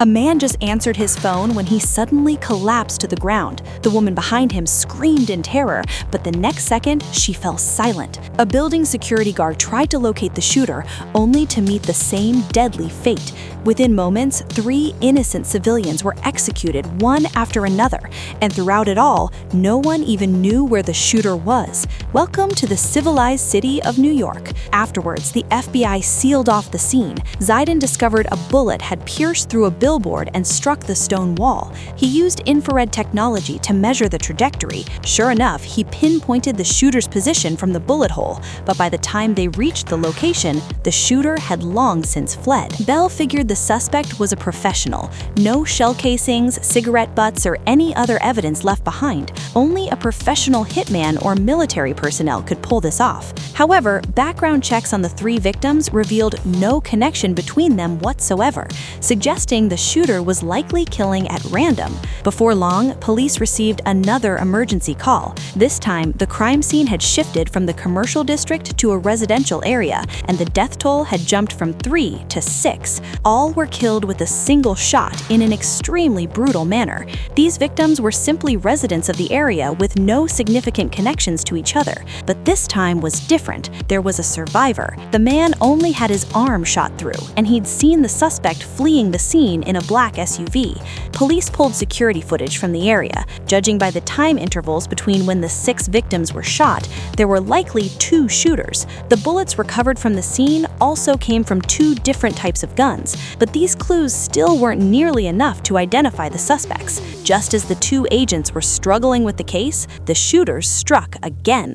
A man just answered his phone when he suddenly collapsed to the ground. The woman behind him screamed in terror, but the next second, she fell silent. A building security guard tried to locate the shooter, only to meet the same deadly fate. Within moments, 3 innocent civilians were executed one after another, and throughout it all, no one even knew where the shooter was. Welcome to the civilized city of New York. Afterwards, the FBI sealed off the scene. Zidane discovered a bullet had pierced through a billboard and struck the stone wall. He used infrared technology to measure the trajectory. Sure enough, he pinpointed the shooter's position from the bullet hole, but by the time they reached the location, the shooter had long since fled. Bell figured the suspect was a professional. No shell casings, cigarette butts, or any other evidence left behind. Only a professional hitman or military personnel could pull this off. However, background checks on the 3 victims revealed no connection between them whatsoever, suggesting the shooter was likely killing at random. Before long, police received another emergency call. This time, the crime scene had shifted from the commercial district to a residential area, and the death toll had jumped from 3 to 6. All were killed with a single shot in an extremely brutal manner. These victims were simply residents of the area with no significant connections to each other. But this time was different. There was a survivor. The man only had his arm shot through, and he'd seen the suspect fleeing the scene in a black SUV. Police pulled security footage from the area. Judging by the time intervals between when the 6 victims were shot, there were likely 2 shooters. The bullets recovered from the scene also came from 2 different types of guns, but these clues still weren't nearly enough to identify the suspects. Just as the 2 agents were struggling with the case, the shooters struck again.